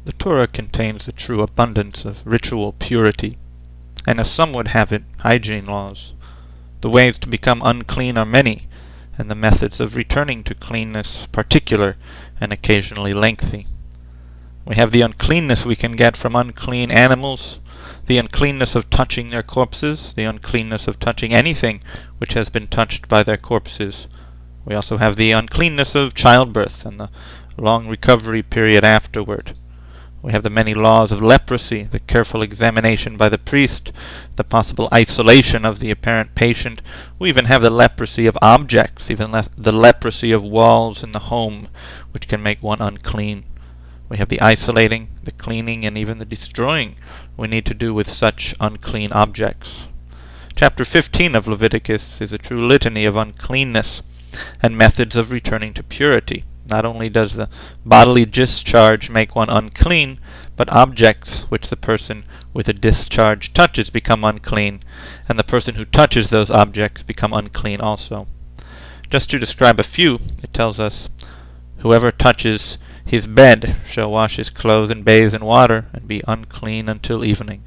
The Torah contains the true abundance of ritual purity, and as some would have it, hygiene laws. The ways to become unclean are many, and the methods of returning to cleanness particular and occasionally lengthy. We have the uncleanness we can get from unclean animals, the uncleanness of touching their corpses, the uncleanness of touching anything which has been touched by their corpses. We also have the uncleanness of childbirth and the long recovery period afterward. We have the many laws of leprosy, the careful examination by the priest, the possible isolation of the apparent patient. We even have the leprosy of objects, even the leprosy of walls in the home, which can make one unclean. We have the isolating, the cleaning, and even the destroying we need to do with such unclean objects. Chapter 15 of Leviticus is a true litany of uncleanness and methods of returning to purity. Not only does the bodily discharge make one unclean, but objects which the person with a discharge touches become unclean, and the person who touches those objects become unclean also. Just to describe a few, it tells us, "Whoever touches his bed shall wash his clothes and bathe in water, and be unclean until evening."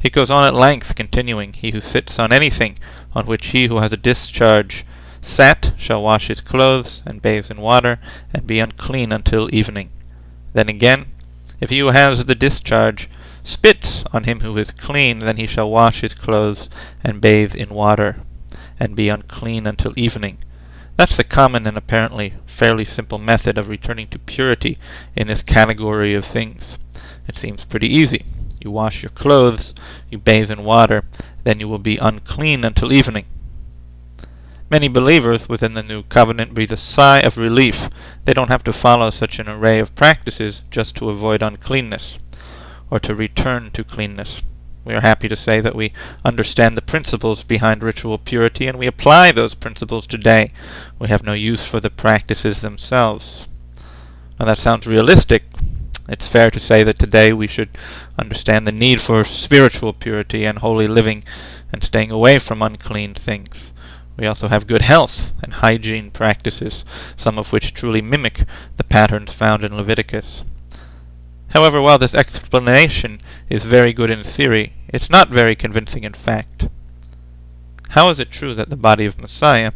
It goes on at length, continuing, "He who sits on anything on which he who has a discharge sat shall wash his clothes and bathe in water, and be unclean until evening." Then again, "If he who has the discharge spits on him who is clean, then he shall wash his clothes and bathe in water, and be unclean until evening." That's the common and apparently fairly simple method of returning to purity in this category of things. It seems pretty easy. You wash your clothes, you bathe in water, then you will be unclean until evening. Many believers within the New Covenant breathe a sigh of relief. They don't have to follow such an array of practices just to avoid uncleanness, or to return to cleanness. We are happy to say that we understand the principles behind ritual purity, and we apply those principles today. We have no use for the practices themselves. Now that sounds realistic. It's fair to say that today we should understand the need for spiritual purity and holy living and staying away from unclean things. We also have good health and hygiene practices, some of which truly mimic the patterns found in Leviticus. However, while this explanation is very good in theory, it's not very convincing in fact. How is it true that the body of Messiah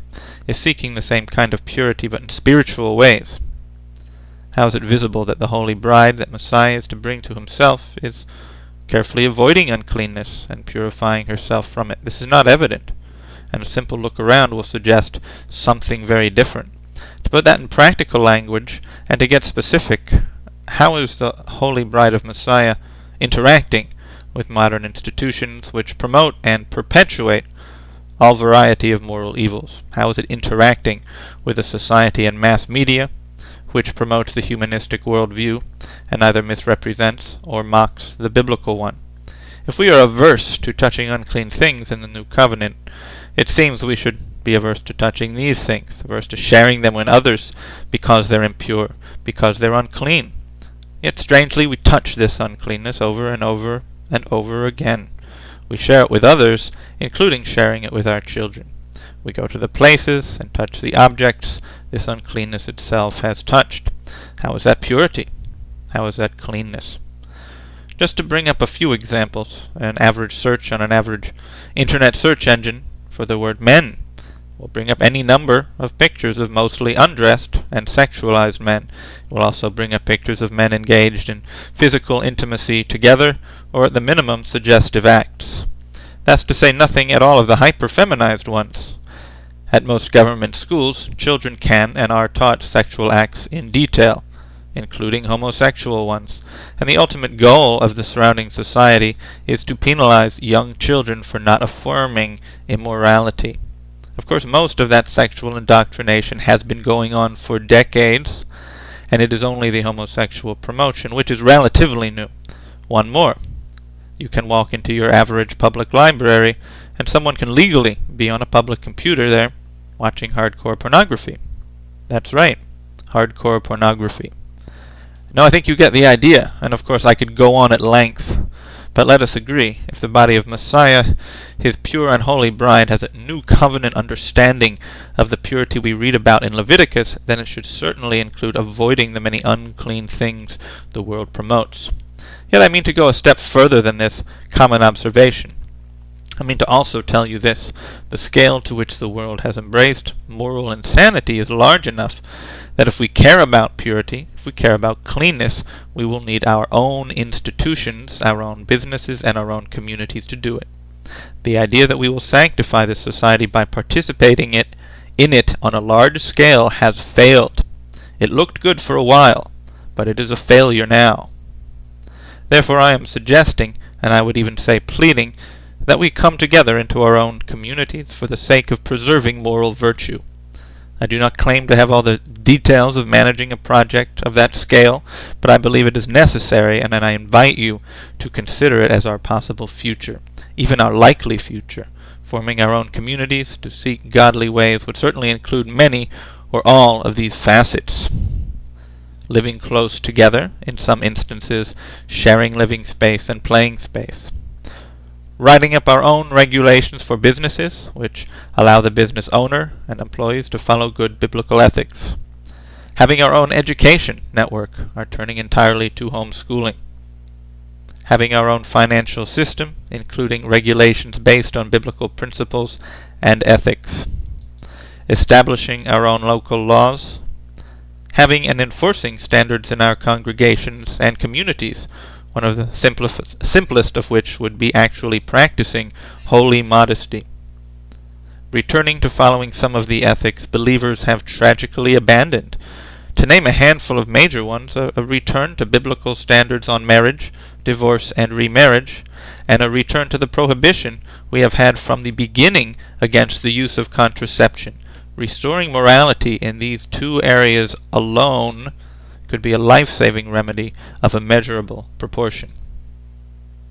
is seeking the same kind of purity but in spiritual ways? How is it visible that the holy bride that Messiah is to bring to himself is carefully avoiding uncleanness and purifying herself from it? This is not evident, and a simple look around will suggest something very different. To put that in practical language, and to get specific, how is the Holy Bride of Messiah interacting with modern institutions which promote and perpetuate all variety of moral evils? How is it interacting with a society and mass media which promotes the humanistic worldview and either misrepresents or mocks the biblical one? If we are averse to touching unclean things in the New Covenant, it seems we should be averse to touching these things, averse to sharing them with others because they're impure, because they're unclean. Yet strangely we touch this uncleanness over and over and over again. We share it with others, including sharing it with our children. We go to the places and touch the objects this uncleanness itself has touched. How is that purity? How is that cleanness? Just to bring up a few examples, an average search on an average internet search engine for the word men will bring up any number of pictures of mostly undressed and sexualized men. It will also bring up pictures of men engaged in physical intimacy together, or at the minimum suggestive acts. That's to say nothing at all of the hyper-feminized ones. At most government schools, children can and are taught sexual acts in detail, including homosexual ones, and the ultimate goal of the surrounding society is to penalize young children for not affirming immorality. Of course, most of that sexual indoctrination has been going on for decades, and it is only the homosexual promotion which is relatively new. One more. You can walk into your average public library, and someone can legally be on a public computer there watching hardcore pornography. That's right, hardcore pornography. Now I think you get the idea, and of course I could go on at length, But let us agree, if the body of Messiah, his pure and holy bride, has a new covenant understanding of the purity we read about in Leviticus, then it should certainly include avoiding the many unclean things the world promotes. Yet I mean to go a step further than this common observation. I mean to also tell you this: the scale to which the world has embraced moral insanity is large enough that if we care about purity, if we care about cleanness, we will need our own institutions, our own businesses, and our own communities to do it. The idea that we will sanctify this society by participating in it on a large scale has failed. It looked good for a while, but it is a failure now. Therefore I am suggesting, and I would even say pleading, that we come together into our own communities for the sake of preserving moral virtue. I do not claim to have all the details of managing a project of that scale, but I believe it is necessary, and I invite you to consider it as our possible future, even our likely future. Forming our own communities to seek godly ways would certainly include many or all of these facets. Living close together, in some instances sharing living space and playing space. Writing up our own regulations for businesses, which allow the business owner and employees to follow good biblical ethics. Having our own education network, or turning entirely to homeschooling. Having our own financial system, including regulations based on biblical principles and ethics. Establishing our own local laws. Having and enforcing standards in our congregations and communities, one of the simplest of which would be actually practicing holy modesty. Returning to following some of the ethics believers have tragically abandoned. To name a handful of major ones, a return to biblical standards on marriage, divorce, and remarriage, and a return to the prohibition we have had from the beginning against the use of contraception. Restoring morality in these two areas alone could be a life-saving remedy of immeasurable proportion.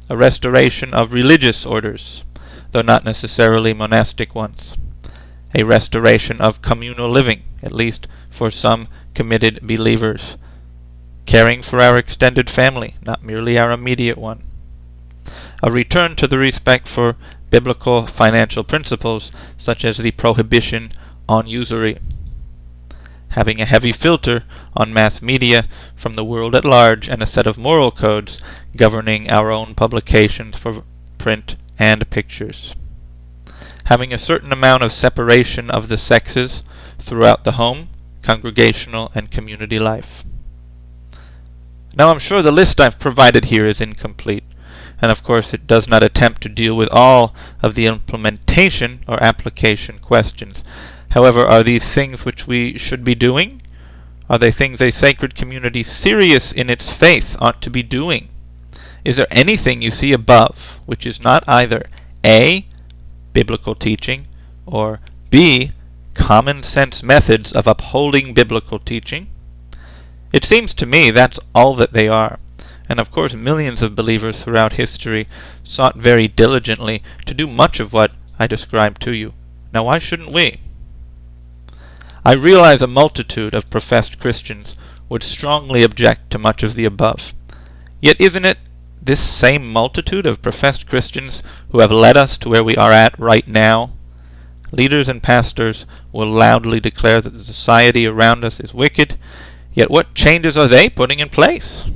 A restoration of religious orders, though not necessarily monastic ones. A restoration of communal living, at least for some committed believers. Caring for our extended family, not merely our immediate one. A return to the respect for biblical financial principles, such as the prohibition on usury. Having a heavy filter on mass media from the world at large, and a set of moral codes governing our own publications for print and pictures. Having a certain amount of separation of the sexes throughout the home, congregational, and community life. Now I'm sure the list I've provided here is incomplete, and of course it does not attempt to deal with all of the implementation or application questions. However, are these things which we should be doing? Are they things a sacred community serious in its faith ought to be doing? Is there anything you see above which is not either A, biblical teaching, or B, common sense methods of upholding biblical teaching? It seems to me that's all that they are. And of course millions of believers throughout history sought very diligently to do much of what I described to you. Now why shouldn't we? I realize a multitude of professed Christians would strongly object to much of the above. Yet isn't it this same multitude of professed Christians who have led us to where we are at right now? Leaders and pastors will loudly declare that the society around us is wicked, yet what changes are they putting in place?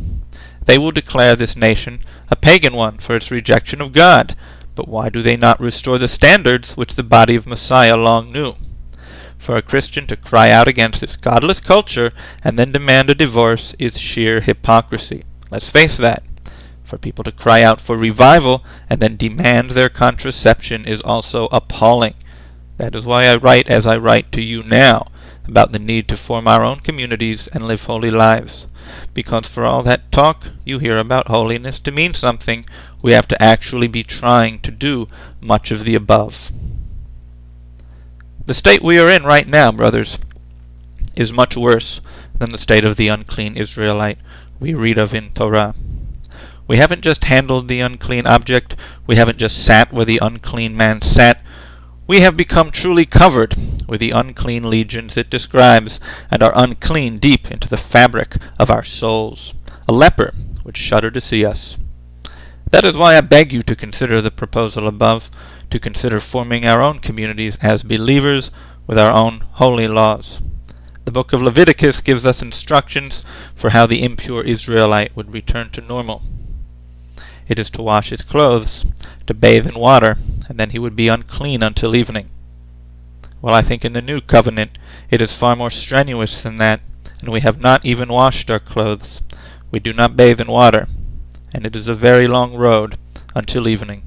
They will declare this nation a pagan one for its rejection of God, but why do they not restore the standards which the body of Messiah long knew? For a Christian to cry out against this godless culture and then demand a divorce is sheer hypocrisy. Let's face that. For people to cry out for revival and then demand their contraception is also appalling. That is why I write as I write to you now about the need to form our own communities and live holy lives. Because for all that talk you hear about holiness to mean something, we have to actually be trying to do much of the above. The state we are in right now, brothers, is much worse than the state of the unclean Israelite we read of in Torah. We haven't just handled the unclean object, we haven't just sat where the unclean man sat, we have become truly covered with the unclean legions it describes, and are unclean deep into the fabric of our souls. A leper would shudder to see us. That is why I beg you to consider the proposal above, to consider forming our own communities as believers with our own holy laws. The book of Leviticus gives us instructions for how the impure Israelite would return to normal. It is to wash his clothes, to bathe in water, and then he would be unclean until evening. Well, I think in the new covenant it is far more strenuous than that, and we have not even washed our clothes. We do not bathe in water, and it is a very long road until evening.